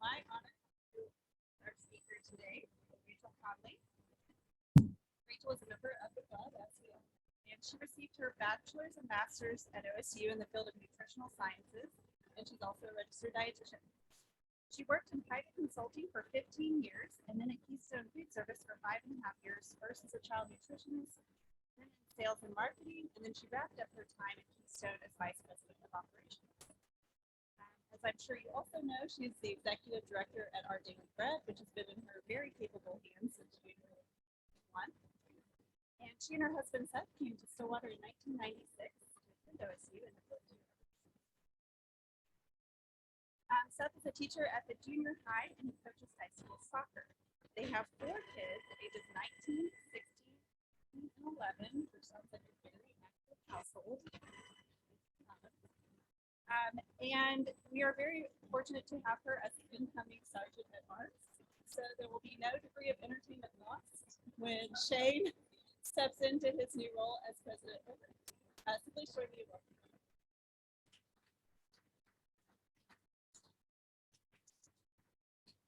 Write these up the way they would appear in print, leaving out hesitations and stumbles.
my honor to our speaker today, Rachael Condley. Rachel is a member of the club, as we know, and she received her bachelor's and master's at OSU in the field of nutritional sciences, and she's also a registered dietitian. She worked in private consulting for 15 years and then at Keystone Food Service for 5.5 years, first as a child nutritionist, then in sales and marketing, and then she wrapped up her time at Keystone as vice president of operations. As I'm sure you also know, she's the executive director at Our Daily Bread, which has been in her very capable hands since January 1. And she and her husband Seth came to Stillwater in 1996 to attend OSU in the Philippines. Seth is a teacher at the junior high and he coaches high school soccer. They have 4 kids, ages 19, 16, and 11, which sounds like a very active household. And we are very fortunate to have her as the incoming Sergeant at Arts. So there will be no degree of entertainment lost when Shane steps into his new role as president. So please join me in welcoming.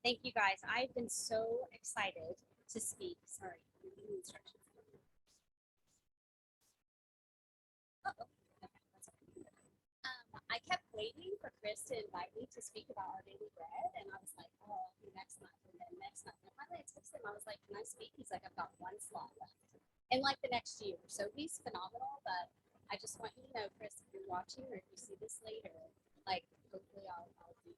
Thank you guys. I've been so excited to speak. Sorry, instructions. I kept waiting for Chris to invite me to speak about Our Daily Bread, and I was like, oh, next month, and then next month. And finally I texted him, I was like, can I speak? He's like, I've got 1 slot left. And like the next year. So he's phenomenal, but I just want you to know, Chris, if you're watching or if you see this later, like, hopefully I'll be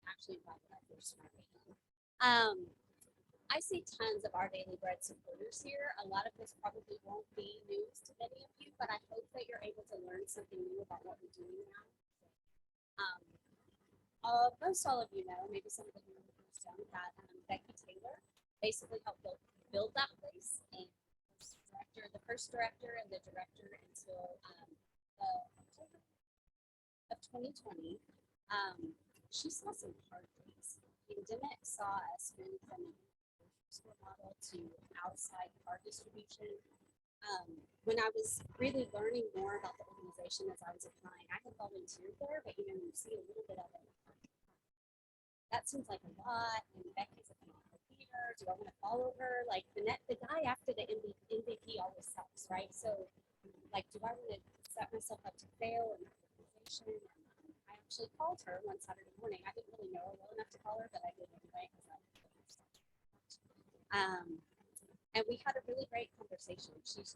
actually glad that I first met him. I see tons of Our Daily Bread supporters here. A lot of this probably won't be news to many of you, but I hope that you're able to learn something new about what we're doing now. Most all of you know, maybe some of the new ones don't, that Becky Taylor basically helped build that place, and the first director and the director until October of 2020. She saw some hard days. The pandemic saw us move from a store model to outside car distribution. When I was really learning more about the organization as I was applying, I had volunteered there, but you see a little bit of it. That seems like a lot, and Becky's a phenomenal leader. Do I want to follow her? Like the guy after the MVP always sucks, right? So, like, do I want to set myself up to fail in that organization? I actually called her one Saturday morning. I didn't really know her well enough to call her, but I did anyway. And we had a really great conversation. She's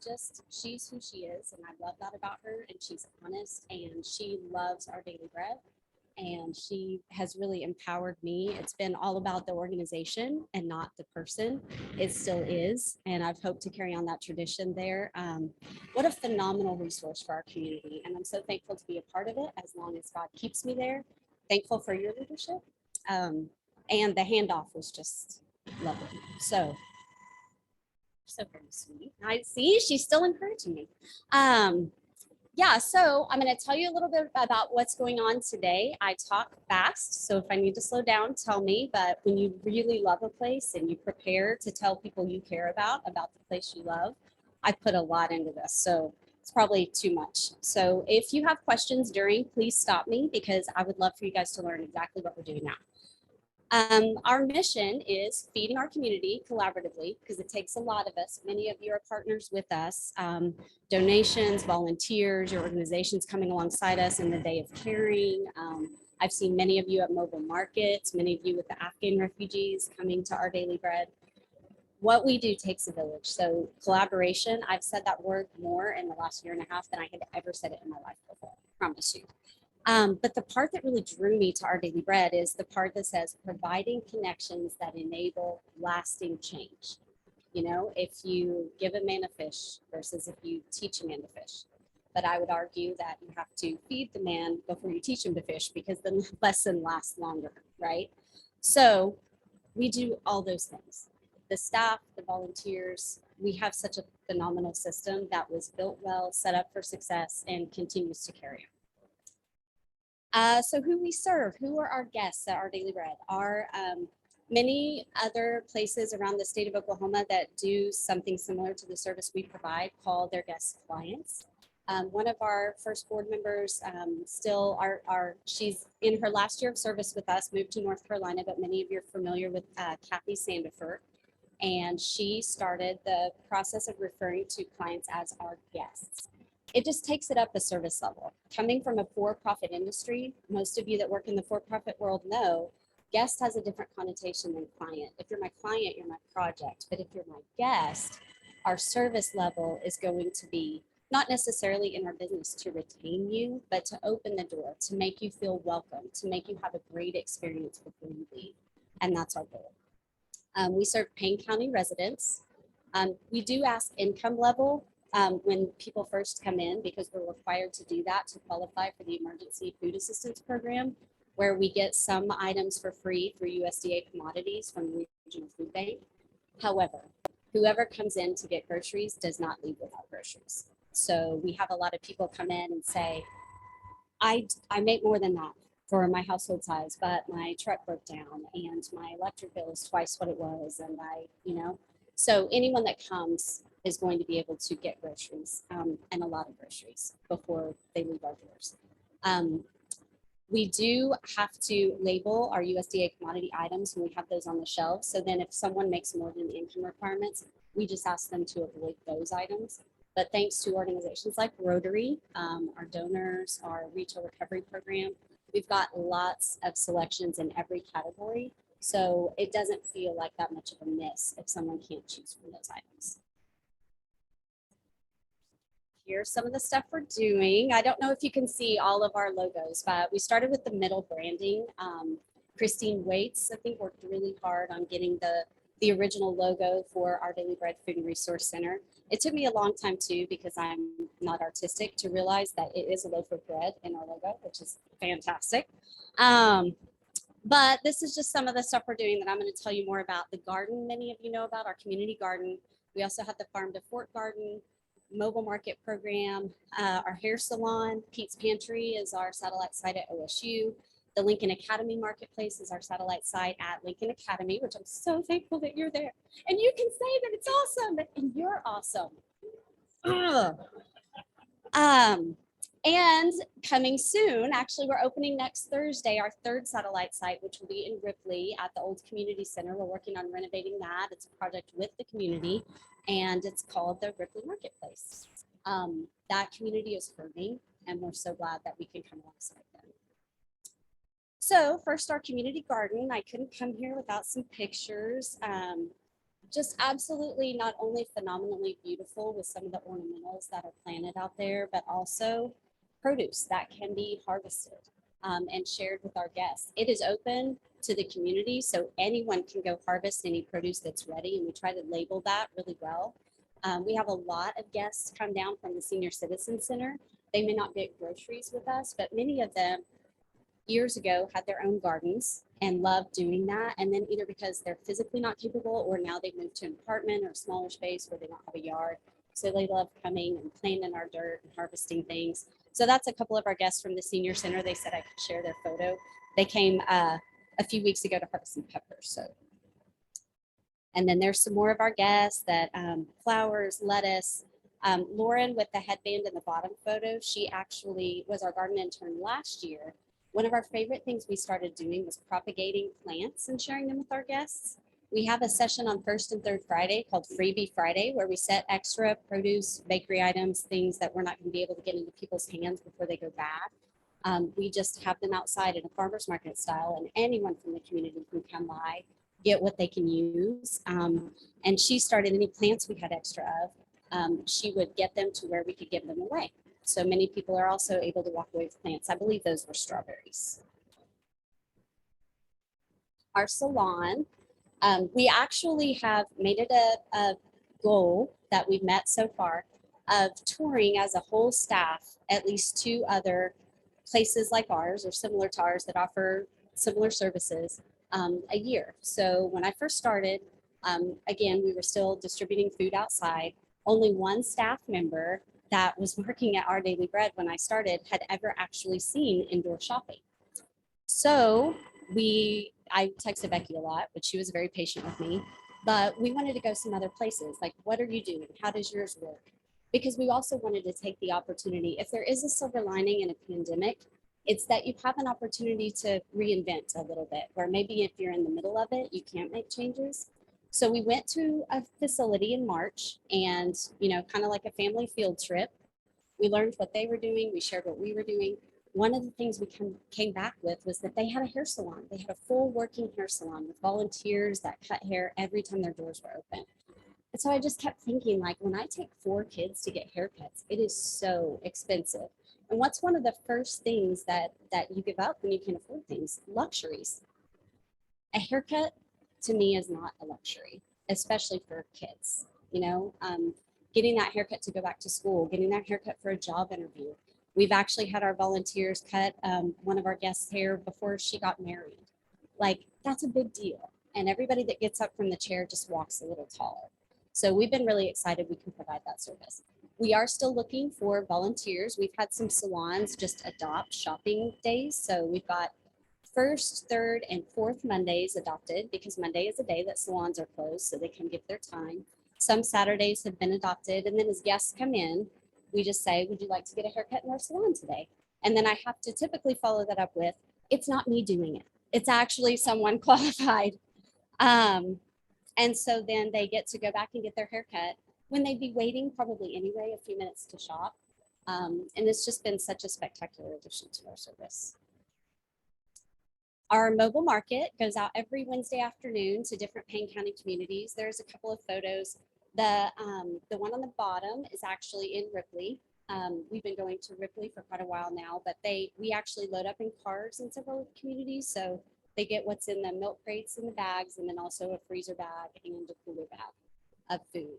who she is, and I love that about her. And she's honest, and she loves Our Daily Bread. And she has really empowered me. It's been all about the organization and not the person. It still is. And I've hoped to carry on that tradition there. What a phenomenal resource for our community. And I'm so thankful to be a part of it as long as God keeps me there. Thankful for your leadership. And the handoff was just lovely. So very sweet. I see she's still encouraging me. Yeah, so I'm going to tell you a little bit about what's going on today. I talk fast, so if I need to slow down, tell me. But when you really love a place and you prepare to tell people you care about the place you love, I put a lot into this, so it's probably too much. So if you have questions during, please stop me because I would love for you guys to learn exactly what we're doing now. Our mission is feeding our community collaboratively because it takes a lot of us. Many of you are partners with us. Donations, volunteers, your organizations coming alongside us in the day of caring. I've seen many of you at mobile markets, many of you with the Afghan refugees coming to Our Daily Bread. What we do takes a village. So collaboration, I've said that word more in the last 1.5 years than I had ever said it in my life before, I promise you. But the part that really drew me to Our Daily Bread is the part that says providing connections that enable lasting change. If you give a man a fish versus if you teach a man to fish. But I would argue that you have to feed the man before you teach him to fish because the lesson lasts longer, right? So we do all those things. The staff, the volunteers, we have such a phenomenal system that was built well, set up for success, and continues to carry on. So who we serve, who are our guests at Our Daily Bread? Are many other places around the state of Oklahoma that do something similar to the service we provide call their guests clients. One of our first board members, still she's in her last year of service with us, moved to North Carolina, but many of you are familiar with Kathy Sandifer. And she started the process of referring to clients as our guests. It just takes it up a service level. Coming from a for-profit industry, most of you that work in the for-profit world know guest has a different connotation than client. If you're my client, you're my project. But if you're my guest, our service level is going to be not necessarily in our business to retain you, but to open the door, to make you feel welcome, to make you have a great experience before you leave. And that's our goal. We serve Payne County residents. We do ask income level when people first come in because we're required to do that to qualify for the Emergency Food Assistance Program, where we get some items for free through USDA commodities from the Regional Food Bank. However, whoever comes in to get groceries does not leave without groceries. So we have a lot of people come in and say, I make more than that for my household size, but my truck broke down and my electric bill is twice what it was. And so anyone that comes is going to be able to get groceries and a lot of groceries before they leave our doors. We do have to label our USDA commodity items when we have those on the shelves. So then if someone makes more than the income requirements, we just ask them to avoid those items. But thanks to organizations like Rotary, our donors, our retail recovery program, we've got lots of selections in every category. So it doesn't feel like that much of a miss if someone can't choose from those items. Here's some of the stuff we're doing. I don't know if you can see all of our logos, but we started with the middle branding. Christine Waits, I think, worked really hard on getting the original logo for our Daily Bread Food and Resource Center. It took me a long time too, because I'm not artistic, to realize that it is a loaf of bread in our logo, which is fantastic. But this is just some of the stuff we're doing that I'm going to tell you more about. The garden, many of you know about, our community garden. We also have the Farm to Fork garden, mobile market program, our hair salon. Pete's Pantry is our satellite site at OSU. The Lincoln Academy Marketplace is our satellite site at Lincoln Academy, which I'm so thankful that you're there. And you can say that it's awesome, and you're awesome. And coming soon, actually, we're opening next Thursday, our third satellite site, which will be in Ripley at the old community center. We're working on renovating that. It's a project with the community, and it's called the Ripley Marketplace. That community is hurting, and we're so glad that we can come alongside them. So first, our community garden. I couldn't come here without some pictures. Just absolutely not only phenomenally beautiful with some of the ornamentals that are planted out there, but also produce that can be harvested and shared with our guests. It is open to the community, so anyone can go harvest any produce that's ready, and we try to label that really well. We have a lot of guests come down from the Senior Citizen Center. They may not get groceries with us, but many of them years ago had their own gardens and loved doing that. And then either because they're physically not capable, or now they've moved to an apartment or a smaller space where they don't have a yard. So they love coming and playing in our dirt and harvesting things. So that's a couple of our guests from the Senior Center. They said I could share their photo. They came a few weeks ago to harvest some peppers. So, and then there's some more of our guests that flowers, lettuce. Lauren with the headband in the bottom photo, she actually was our garden intern last year. One of our favorite things we started doing was propagating plants and sharing them with our guests. We have a session on first and third Friday called Freebie Friday, where we set extra produce, bakery items, things that we're not going to be able to get into people's hands before they go bad. We just have them outside in a farmer's market style, and anyone from the community can come by, get what they can use. And she started any plants we had extra of. She would get them to where we could give them away. So many people are also able to walk away with plants. I believe those were strawberries. Our salon, we actually have made it a goal that we've met so far of touring as a whole staff at least 2 other places like ours or similar to ours that offer similar services a year. So when I first started, again, we were still distributing food outside. Only one staff member that was working at Our Daily Bread when I started had ever actually seen indoor shopping. So I texted Becky a lot, but she was very patient with me. But we wanted to go some other places. Like, what are you doing? How does yours work? because we also wanted to take the opportunity. If there is a silver lining in a pandemic, it's that you have an opportunity to reinvent a little bit, where maybe if you're in the middle of it, you can't make changes. So we went to a facility in March and, kind of like a family field trip. We learned what they were doing. We shared what we were doing. One of the things we came back with was that they had a hair salon. They had a full working hair salon with volunteers that cut hair every time their doors were open. And so I just kept thinking, like, when I take 4 kids to get haircuts, it is so expensive. And what's one of the first things that you give up when you can afford things? Luxuries. A haircut to me is not a luxury, especially for kids. Getting that haircut to go back to school, getting that haircut for a job interview. We've actually had our volunteers cut one of our guests' hair before she got married. Like, that's a big deal. And everybody that gets up from the chair just walks a little taller. So we've been really excited we can provide that service. We are still looking for volunteers. We've had some salons just adopt shopping days. So we've got first, third, and fourth Mondays adopted, because Monday is a day that salons are closed, so they can give their time. Some Saturdays have been adopted, and then as guests come in, we just say, would you like to get a haircut in our salon today? And then I have to typically follow that up with, it's not me doing it. It's actually someone qualified. And so then they get to go back and get their haircut when they'd be waiting probably anyway, a few minutes to shop. And it's just been such a spectacular addition to our service. Our mobile market goes out every Wednesday afternoon to different Payne County communities. There's a couple of photos. The one on the bottom is actually in Ripley. We've been going to Ripley for quite a while now, but we actually load up in cars in several communities. So they get what's in the milk crates and the bags, and then also a freezer bag and a cooler bag of food.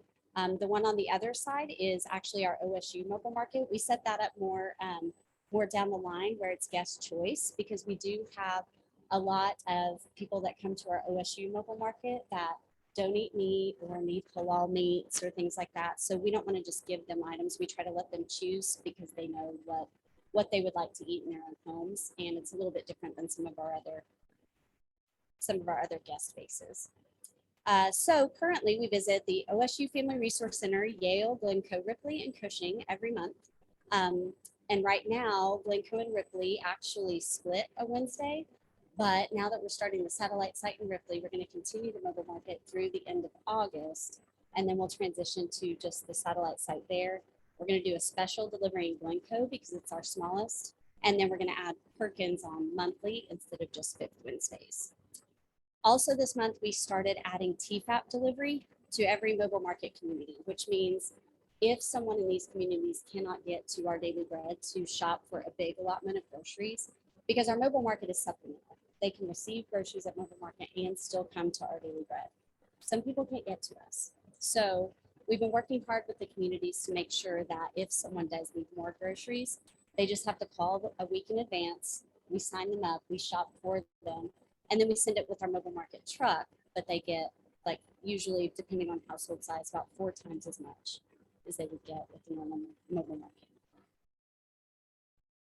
The one on the other side is actually our OSU Mobile Market. We set that up more down the line where it's guest choice, because we do have a lot of people that come to our OSU Mobile Market that don't eat meat or need halal meats or things like that. So we don't want to just give them items. We try to let them choose, because they know what they would like to eat in their own homes. And it's a little bit different than some of our other guest bases. So currently we visit the OSU Family Resource Center, Yale, Glencoe, Ripley, and Cushing every month. And right now, Glencoe and Ripley actually split a Wednesday. But now that we're starting the satellite site in Ripley, we're going to continue the mobile market through the end of August, and then we'll transition to just the satellite site there. We're going to do a special delivery in Glencoe because it's our smallest, and then we're going to add Perkins on monthly instead of just 5th Wednesdays. Also this month, we started adding TFAP delivery to every mobile market community, which means if someone in these communities cannot get to our daily bread to shop for a big allotment of groceries, because our mobile market is supplemental. They can receive groceries at mobile market and still come to our daily bread. Some people can't get to us. So we've been working hard with the communities to make sure that if someone does need more groceries, they just have to call a week in advance. We sign them up, we shop for them, and then we send it with our mobile market truck, but they get, like, usually, depending on household size, about 4 times as much as they would get with the normal mobile market.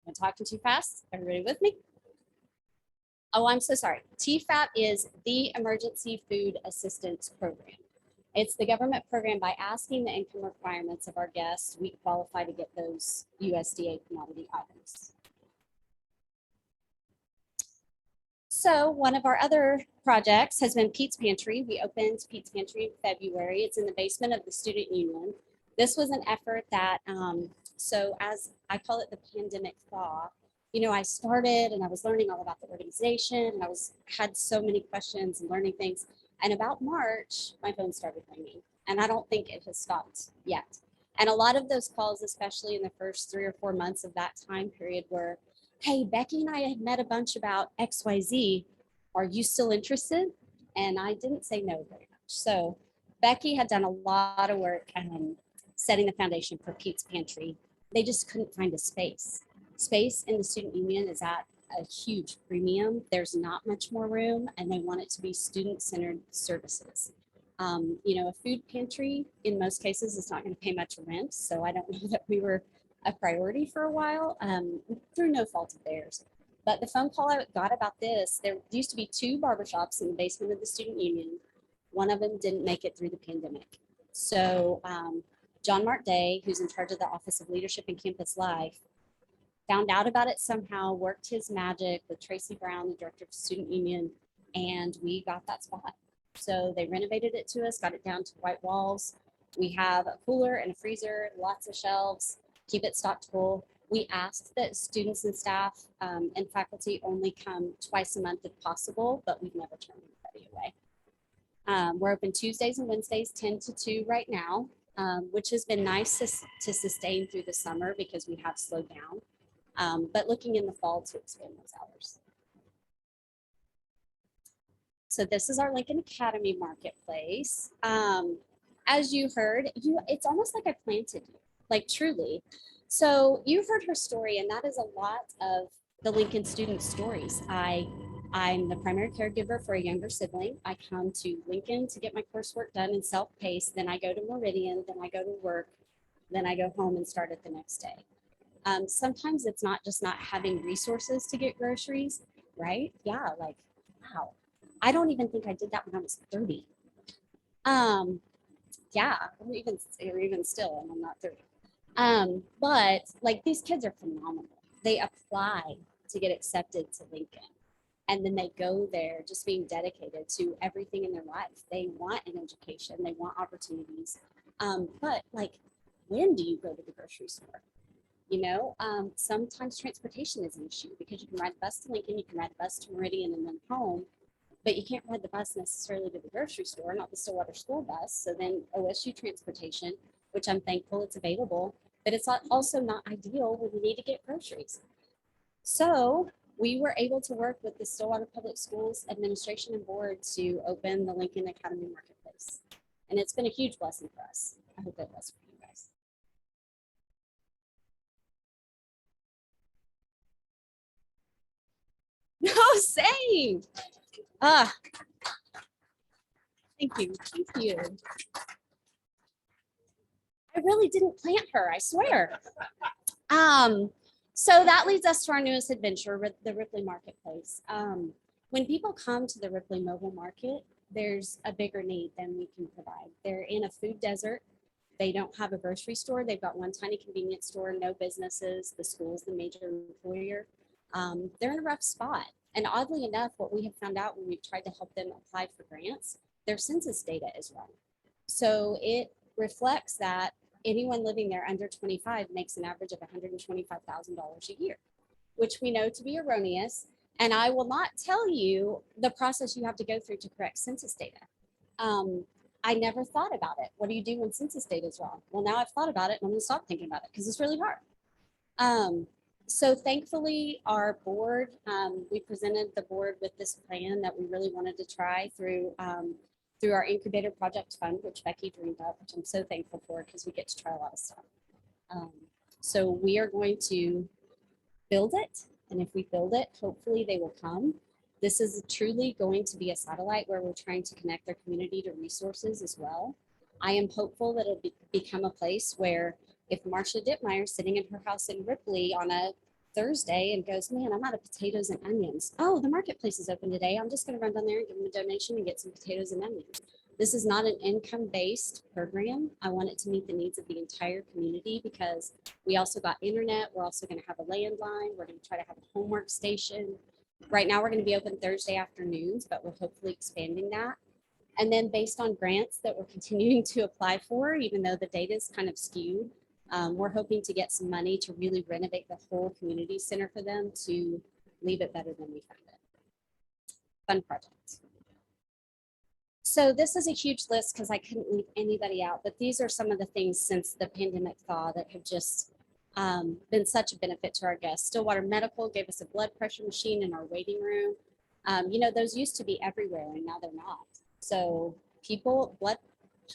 I'm talking too fast. Everybody with me? Oh, I'm so sorry. TFAP is the Emergency Food Assistance Program. It's the government program. By asking the income requirements of our guests, we qualify to get those USDA commodity items. So one of our other projects has been Pete's Pantry. We opened Pete's Pantry in February. It's in the basement of the student union. This was an effort that, so as I call it, the pandemic thaw, I started and I was learning all about the organization, and I had so many questions and learning things. And about March, my phone started ringing, and I don't think it has stopped yet. And a lot of those calls, especially in the first 3 or 4 months of that time period, were, hey, Becky and I had met a bunch about XYZ. Are you still interested? And I didn't say no very much. So Becky had done a lot of work setting the foundation for Pete's Pantry. They just couldn't find a space. Space in the student union is at a huge premium. There's not much more room, and they want it to be student-centered services. A food pantry, in most cases, is not going to pay much rent, so I don't know that we were a priority for a while, through no fault of theirs. But the phone call I got about this, there used to be 2 barbershops in the basement of the student union. One of them didn't make it through the pandemic. So John Mark Day, who's in charge of the Office of Leadership and Campus Life, found out about it somehow, worked his magic with Tracy Brown, the director of Student Union, and we got that spot. So they renovated it to us, got it down to white walls. We have a cooler and a freezer, lots of shelves, keep it stocked full. We ask that students and staff and faculty only come twice a month if possible, but we've never turned anybody away. We're open Tuesdays and Wednesdays, 10 to 2 right now, which has been nice to sustain through the summer because we have slowed down. But looking in the fall to expand those hours. So this is our Lincoln Academy Marketplace. As you heard, it's almost like I planted you, like truly. So you've heard her story, and that is a lot of the Lincoln student stories. I'm the primary caregiver for a younger sibling. I come to Lincoln to get my coursework done in self-paced, then I go to Meridian, then I go to work, then I go home and start it the next day. Sometimes it's not just not having resources to get groceries, right? Yeah, like, wow. I don't even think I did that when I was 30. Yeah, or even still, and I'm not 30. But like these kids are phenomenal. They apply to get accepted to Lincoln. And then they go there just being dedicated to everything in their life. They want an education, they want opportunities. But like, when do you go to the grocery store? You know, sometimes transportation is an issue because you can ride the bus to Lincoln, you can ride the bus to Meridian and then home, but you can't ride the bus necessarily to the grocery store, not the Stillwater school bus. So then OSU transportation, which I'm thankful it's available, but it's also not ideal when you need to get groceries. So we were able to work with the Stillwater Public Schools Administration and Board to open the Lincoln Academy Marketplace. And it's been a huge blessing for us. I hope it was for you guys. No, same. Ah, thank you. Thank you. I really didn't plant her, I swear. So that leads us to our newest adventure, the Ripley Marketplace. When people come to the Ripley Mobile Market, there's a bigger need than we can provide. They're in a food desert. They don't have a grocery store. They've got one tiny convenience store, no businesses. The school's the major employer. They're in a rough spot. And oddly enough, what we have found out when we've tried to help them apply for grants, their census data is wrong. So it reflects that anyone living there under 25 makes an average of $125,000 a year, which we know to be erroneous. And I will not tell you the process you have to go through to correct census data. I never thought about it. What do you do when census data is wrong? Well, now I've thought about it and I'm gonna stop thinking about it because it's really hard. So thankfully our board, we presented the board with this plan that we really wanted to try through our incubator project fund, which Becky dreamed up, which I'm so thankful for because we get to try a lot of stuff. So we are going to build it. And if we build it, hopefully they will come. This is truly going to be a satellite where we're trying to connect their community to resources as well. I am hopeful that it'll become a place where if Marcia Dittmeyer is sitting in her house in Ripley on a Thursday and goes, man, I'm out of potatoes and onions. Oh, the marketplace is open today. I'm just going to run down there and give them a donation and get some potatoes and onions. This is not an income-based program. I want it to meet the needs of the entire community because we also got internet. We're also going to have a landline. We're going to try to have a homework station. Right now, we're going to be open Thursday afternoons, but we're hopefully expanding that. And then based on grants that we're continuing to apply for, even though the data is kind of skewed, we're hoping to get some money to really renovate the whole community center for them to leave it better than we found it. Fun project. So this is a huge list because I couldn't leave anybody out, but these are some of the things since the pandemic thaw that have just been such a benefit to our guests. Stillwater Medical gave us a blood pressure machine in our waiting room. You know, those used to be everywhere and now they're not. So people,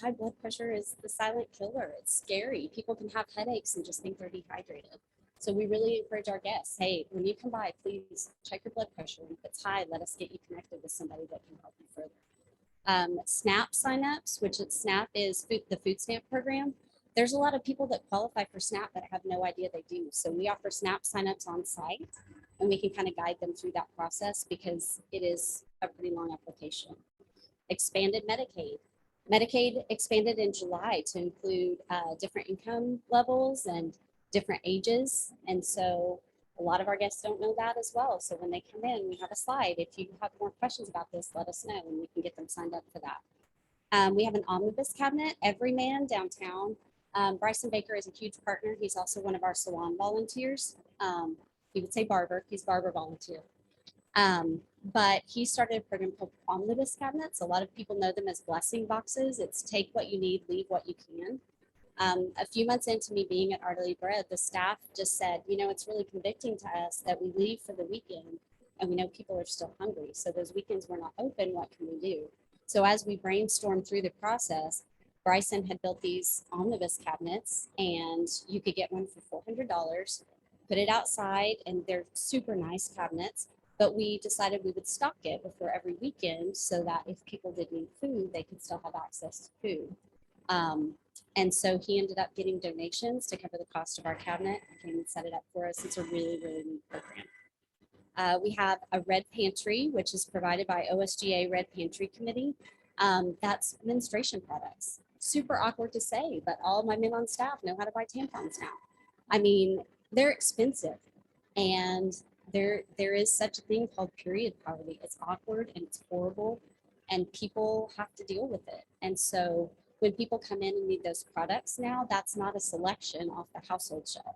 high blood pressure is the silent killer. It's scary. People can have headaches and just think they're dehydrated. So we really encourage our guests, hey, when you come by, please check your blood pressure. And if it's high, let us get you connected with somebody that can help you further. SNAP signups, which SNAP is the food stamp program. There's a lot of people that qualify for SNAP that have no idea they do. So we offer SNAP signups on site and we can kind of guide them through that process because it is a pretty long application. Expanded Medicaid. Medicaid expanded in July to include different income levels and different ages. And so a lot of our guests don't know that as well. So when they come in, we have a slide. If you have more questions about this, let us know and we can get them signed up for that. We have an omnibus cabinet, Everyman downtown. Bryson Baker is a huge partner. He's also one of our salon volunteers. He would say barber, he's barber volunteer. But he started a program called omnibus cabinets. A lot of people know them as blessing boxes. It's take what you need, leave what you can. A few months into me being at Our Daily Bread, the staff just said, you know, it's really convicting to us that we leave for the weekend and we know people are still hungry. So those weekends we're not open, what can we do? So as we brainstormed through the process, Bryson had built these omnibus cabinets and you could get one for $400, put it outside, and they're super nice cabinets. But we decided we would stock it before every weekend so that if people did need food, they could still have access to food. And so he ended up getting donations to cover the cost of our cabinet. He came and set it up for us. It's a really, really neat program. We have a Red Pantry, which is provided by OSGA Red Pantry Committee. That's menstruation products. Super awkward to say, but all of my men on staff know how to buy tampons now. I mean, they're expensive, and there is such a thing called period poverty. It's awkward and it's horrible, and people have to deal with it. And so when people come in and need those products now, that's not a selection off the household shelf.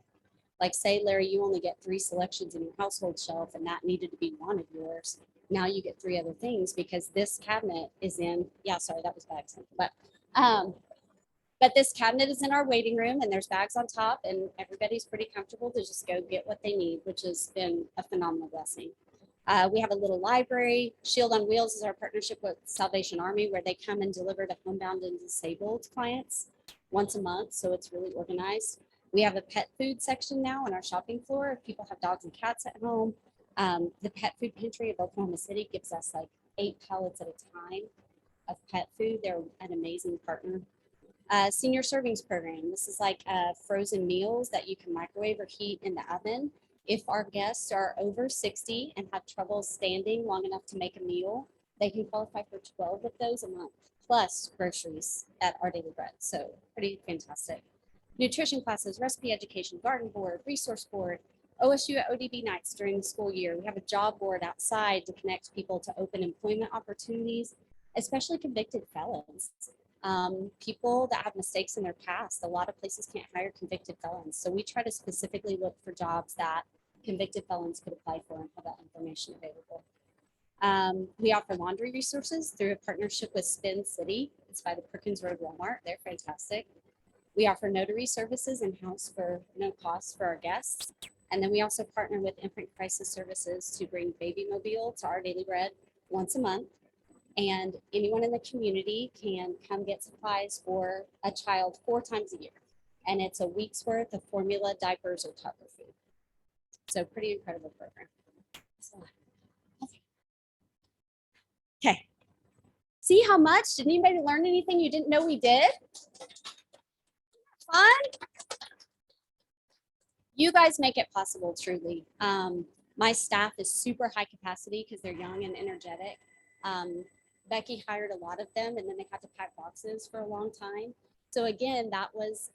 Like say, Larry, you only get 3 selections in your household shelf and that needed to be one of yours. Now you get 3 other things because this cabinet is in, yeah, sorry, that was by accident. But this cabinet is in our waiting room and there's bags on top and everybody's pretty comfortable to just go get what they need, which has been a phenomenal blessing. We have a little library. Shield on Wheels is our partnership with Salvation Army, where they come and deliver to homebound and disabled clients once a month. So it's really organized. We have a pet food section now on our shopping floor. If people have dogs and cats at home, the pet food pantry of Oklahoma City gives us like 8 pallets at a time of pet food. They're an amazing partner. Senior servings program. This is like frozen meals that you can microwave or heat in the oven. If our guests are over 60 and have trouble standing long enough to make a meal, they can qualify for 12 of those a month, plus groceries at Our Daily Bread. So pretty fantastic. Nutrition classes, recipe education, garden board, resource board, OSU at ODB nights during the school year. We have a job board outside to connect people to open employment opportunities, especially convicted felons. People that have mistakes in their past, a lot of places can't hire convicted felons. So we try to specifically look for jobs that convicted felons could apply for and have that information available. We offer laundry resources through a partnership with Spin City. It's by the Perkins Road Walmart. They're fantastic. We offer notary services in-house for no cost for our guests. And then we also partner with Infant Crisis Services to bring Baby Mobile to Our Daily Bread once a month. And anyone in the community can come get supplies for a child 4 times a year. And it's a week's worth of formula, diapers, or toddler food. So pretty incredible program. Okay. See how much? Did anybody learn anything you didn't know we did? Fun? You guys make it possible, truly. My staff is super high capacity because they're young and energetic. Becky hired a lot of them and then they had to pack boxes for a long time. So again, that was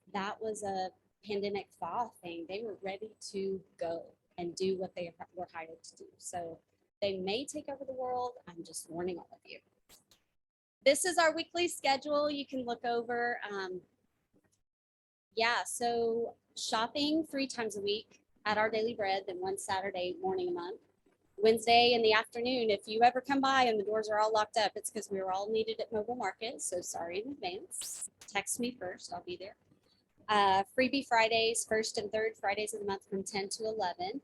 a pandemic thaw thing. They were ready to go and do what they were hired to do. So they may take over the world. I'm just warning all of you. This is our weekly schedule. You can look over. So shopping 3 times a week at Our Daily Bread, then 1 Saturday morning a month. Wednesday in the afternoon, if you ever come by and the doors are all locked up, it's because we were all needed at Mobile Market. So sorry in advance. Text me first. I'll be there. Freebie Fridays, 1st and 3rd Fridays of the month from 10 to 11.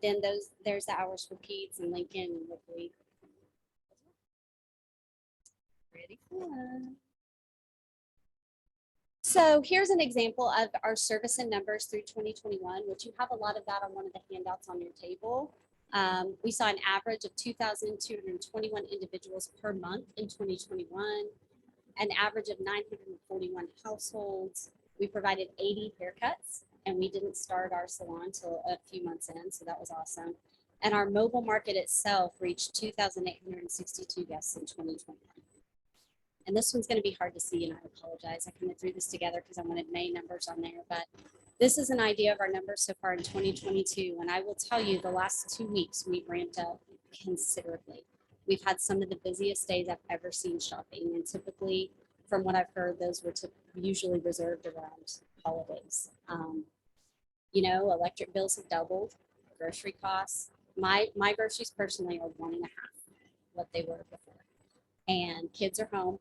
Then there's the hours for Peds and Lincoln and Ripley. Pretty fun. So here's an example of our service and numbers through 2021, which you have a lot of that on one of the handouts on your table. We saw an average of 2,221 individuals per month in 2021, an average of 941 households. We provided 80 haircuts, and we didn't start our salon until a few months in, so that was awesome. And our mobile market itself reached 2,862 guests in 2021. And this one's going to be hard to see, and I apologize. I kind of threw this together because I wanted May numbers on there, but this is an idea of our numbers so far in 2022. And I will tell you, the last 2 weeks, we've ramped up considerably. We've had some of the busiest days I've ever seen shopping. And typically, from what I've heard, those were usually reserved around holidays. You know, electric bills have doubled, grocery costs. My groceries personally are 1.5 what they were before. And kids are home.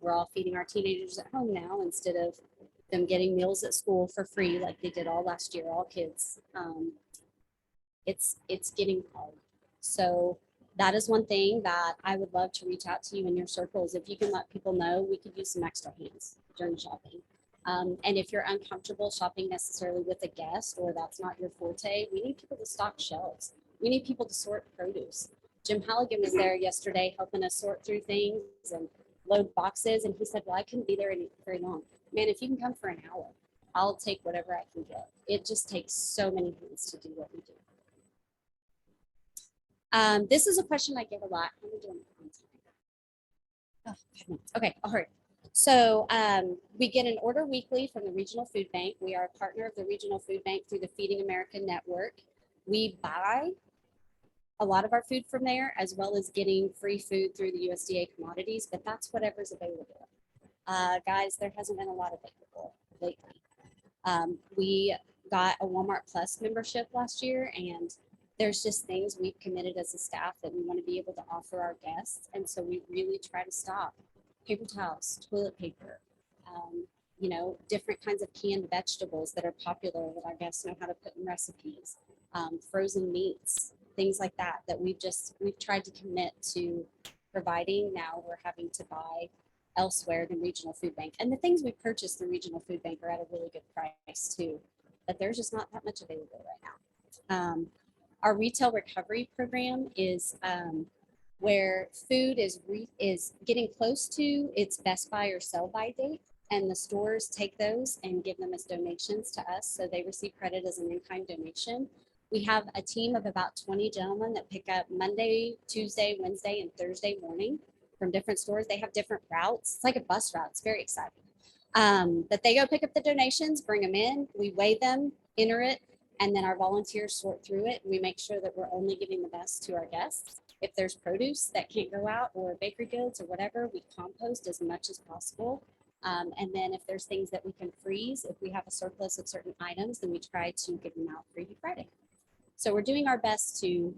We're all feeding our teenagers at home now instead of them getting meals at school for free like they did all last year, all kids. It's getting hard. So that is one thing that I would love to reach out to you in your circles. If you can let people know, we could use some extra hands during shopping. And if you're uncomfortable shopping necessarily with a guest or that's not your forte, we need people to stock shelves. We need people to sort produce. Jim Halligan was there yesterday helping us sort through things and load boxes. And he said, well, I couldn't be there very long. Man, if you can come for an hour, I'll take whatever I can get. It just takes so many hands to do what we do. This is a question I get a lot. How are we doing on time? Oh, 5 minutes. Okay, I'll hurry. So we get an order weekly from the Regional Food Bank. We are a partner of the Regional Food Bank through the Feeding America Network. We buy a lot of our food from there, as well as getting free food through the USDA commodities, but that's whatever's available. Guys, there hasn't been a lot available lately. We got a Walmart Plus membership last year, and there's just things we've committed as a staff that we want to be able to offer our guests. And so we really try to stock paper towels, toilet paper, you know, different kinds of canned vegetables that are popular that our guests know how to put in recipes, frozen meats, things like that, that we've tried to commit to providing. Now we're having to buy elsewhere than Regional Food Bank. And the things we purchase through Regional Food Bank are at a really good price too, but there's just not that much available right now. Our retail recovery program is where food is getting close to its best buy or sell by date, and the stores take those and give them as donations to us, so they receive credit as an in-kind donation. We have a team of about 20 gentlemen that pick up Monday, Tuesday, Wednesday, and Thursday morning from different stores. They have different routes. It's like a bus route. It's very exciting. But they go pick up the donations, bring them in, we weigh them, enter it, and then our volunteers sort through it. We make sure that we're only giving the best to our guests. If there's produce that can't go out or bakery goods or whatever, we compost as much as possible. And then if there's things that we can freeze, if we have a surplus of certain items, then we try to give them out Freebie Friday. So we're doing our best to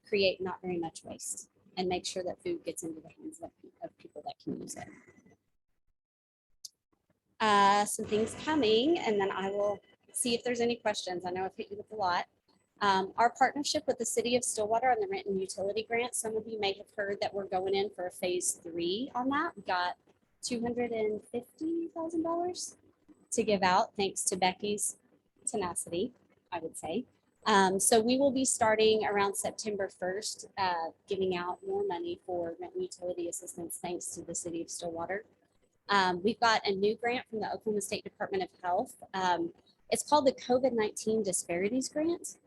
create not very much waste and make sure that food gets into the hands of people that can use it. Some things coming, and then I will see if there's any questions. I know I've hit you with a lot. Our partnership with the City of Stillwater on the rent and utility grant, some of you may have heard that we're going in for a phase 3 on that. We got $250,000 to give out, thanks to Becky's tenacity, I would say. So we will be starting around September 1st, giving out more money for rent and utility assistance, thanks to the City of Stillwater. We've got a new grant from the Oklahoma State Department of Health. It's called the COVID-19 Disparities Grant.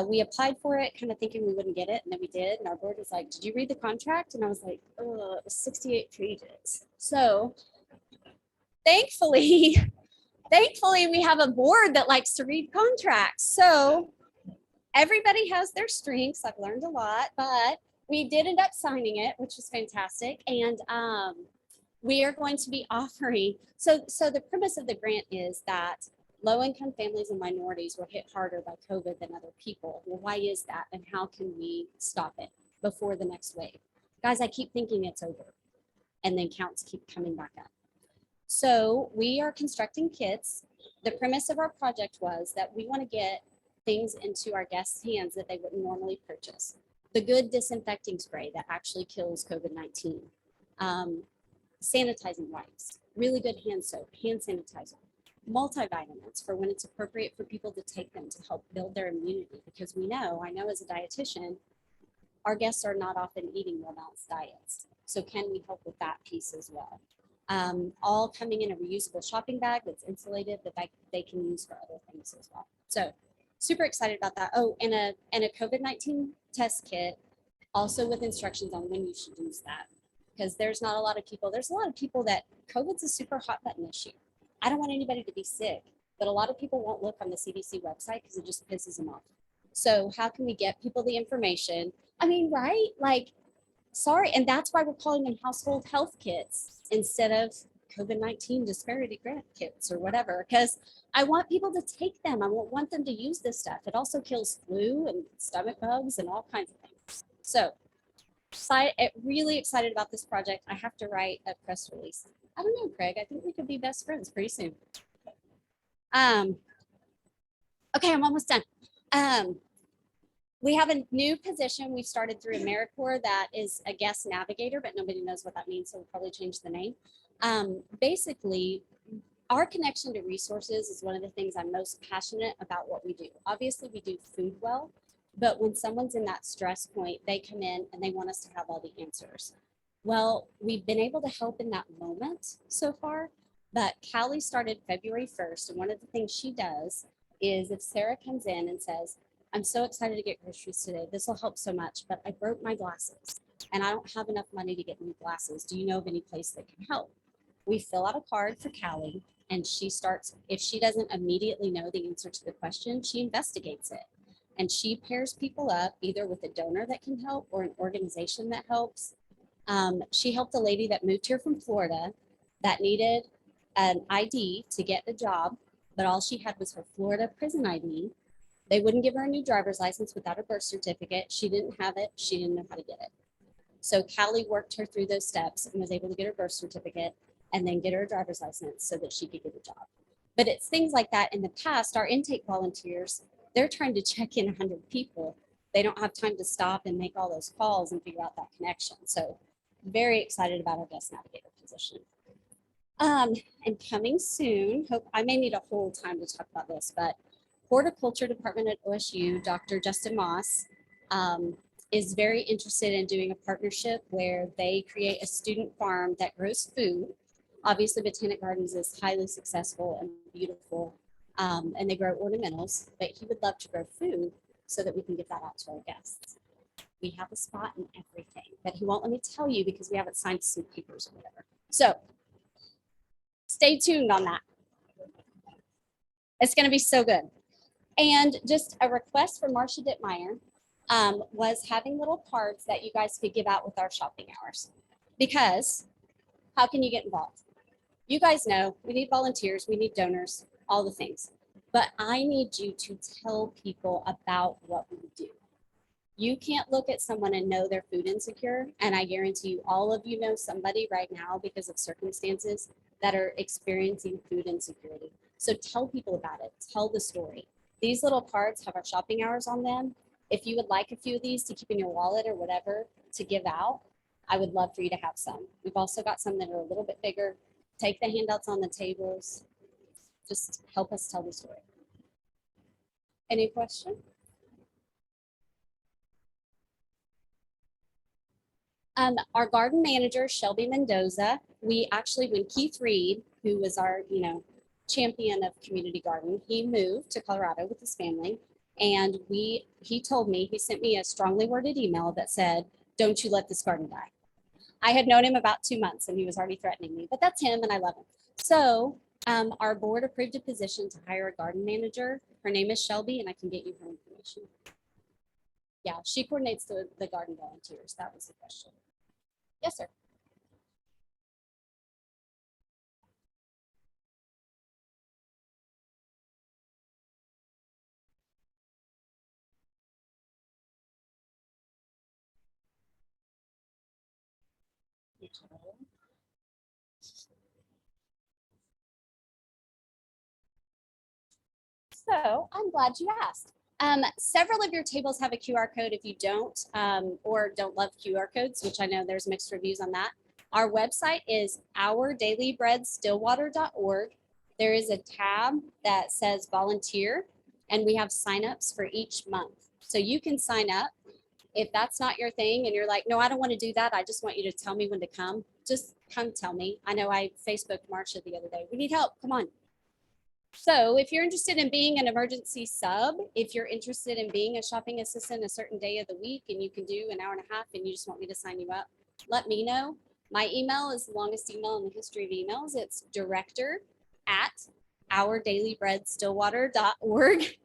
We applied for it kind of thinking we wouldn't get it, and then we did. And our board was like, did you read the contract? And I was like, oh, it was 68 pages. So thankfully we have a board that likes to read contracts. So everybody has their strengths. I've learned a lot, but we did end up signing it, which was fantastic. And we are going to be offering, so the premise of the grant is that low-income families and minorities were hit harder by COVID than other people. Well, why is that? And how can we stop it before the next wave? Guys, I keep thinking it's over, and then counts keep coming back up. So we are constructing kits. The premise of our project was that we want to get things into our guests' hands that they wouldn't normally purchase. The good disinfecting spray that actually kills COVID-19. Sanitizing wipes, really good hand soap, hand sanitizer, multivitamins for when it's appropriate for people to take them to help build their immunity, because I know as a dietitian, our guests are not often eating well-balanced diets. So can we help with that piece as well? All coming in a reusable shopping bag that's insulated that they can use for other things as well. So super excited about that. Oh, and a COVID-19 test kit, also with instructions on when you should use that. because there's not a lot of people. There's a lot of people that COVID's a super hot button issue. I don't want anybody to be sick, but a lot of people won't look on the CDC website because it just pisses them off. So how can we get people the information? I mean, right? Like, sorry. And that's why we're calling them household health kits instead of COVID-19 disparity grant kits or whatever, because I want people to take them. I want them to use this stuff. It also kills flu and stomach bugs and all kinds of things. So really excited about this project. I have to write a press release. I don't know, Craig. I think we could be best friends pretty soon. Okay, I'm almost done. We have a new position we started through AmeriCorps that is a guest navigator, but nobody knows what that means, so we'll probably change the name. Basically, our connection to resources is one of the things I'm most passionate about what we do. Obviously, we do food well, but when someone's in that stress point, they come in and they want us to have all the answers. Well, we've been able to help in that moment so far, but Callie started February 1st, and one of the things she does is if Sarah comes in and says, I'm so excited to get groceries today. This will help so much, but I broke my glasses and I don't have enough money to get new glasses. Do you know of any place that can help? We fill out a card for Callie and she starts, if she doesn't immediately know the answer to the question, she investigates it. And she pairs people up either with a donor that can help or an organization that helps. She helped a lady that moved here from Florida that needed an ID to get a job, but all she had was her Florida prison ID. They wouldn't give her a new driver's license without a birth certificate. She didn't have it. She didn't know how to get it. So Callie worked her through those steps and was able to get her birth certificate and then get her a driver's license so that she could get a job. But it's things like that. In the past, our intake volunteers, they're trying to check in 100 people. They don't have time to stop and make all those calls and figure out that connection. So very excited about our guest navigator position. And coming soon, hope I may need a whole time to talk about this, but Horticulture Department at OSU, Dr. Justin Moss, is very interested in doing a partnership where they create a student farm that grows food. Obviously, Botanic Gardens is highly successful and beautiful, and they grow ornamentals, but he would love to grow food so that we can give that out to our guests. We have a spot and everything, but he won't let me tell you because we haven't signed some papers or whatever. So stay tuned on that. It's going to be so good. And just a request from Marcia Dittmeyer was having little cards that you guys could give out with our shopping hours. Because how can you get involved? You guys know we need volunteers, we need donors, all the things. But I need you to tell people about what we do. You can't look at someone and know they're food insecure. And I guarantee you, all of you know somebody right now because of circumstances that are experiencing food insecurity. So tell people about it, tell the story. These little cards have our shopping hours on them. If you would like a few of these to keep in your wallet or whatever to give out, I would love for you to have some. We've also got some that are a little bit bigger. Take the handouts on the tables. Just help us tell the story. Any question? Our garden manager, Shelby Mendoza, we actually, when Keith Reed, who was our, champion of community garden, he moved to Colorado with his family. And he told me, he sent me a strongly worded email that said, don't you let this garden die. I had known him about 2 months and he was already threatening me, but that's him and I love him. So our board approved a position to hire a garden manager. Her name is Shelby and I can get you her information. Yeah, she coordinates the garden volunteers. That was the question. Yes, sir. So I'm glad you asked. Several of your tables have a QR code. If you don't or don't love QR codes, which I know there's mixed reviews on that, our website is ourdailybreadstillwater.org. There is a tab that says volunteer, and we have signups for each month. So you can sign up. If that's not your thing and you're like, no, I don't want to do that. I just want you to tell me when to come. Just come tell me. I know I Facebooked Marcia the other day. We need help. Come on. So if you're interested in being an emergency sub, if you're interested in being a shopping assistant a certain day of the week and you can do an hour and a half and you just want me to sign you up, let me know. My email is the longest email in the history of emails. It's director@ourdailybreadstillwater.org.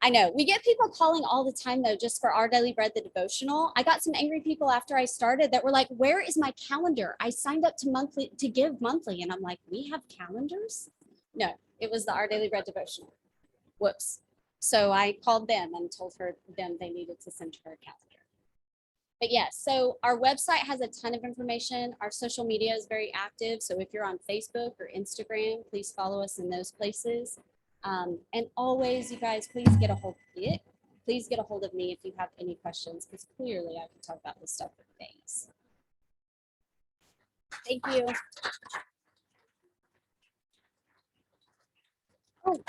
I know we get people calling all the time though, just for Our Daily Bread, the devotional. I got some angry people after I started that were like, where is my calendar? I signed up to give monthly. And I'm like, we have calendars? No, it was the Our Daily Bread devotional. Whoops. So I called them and told them they needed to send her a calendar. But yes, so our website has a ton of information. Our social media is very active. So if you're on Facebook or Instagram, please follow us in those places. And always, you guys, please get a hold of me. Please get a hold of me if you have any questions, because clearly I can talk about this stuff for days. Thank you. Oh.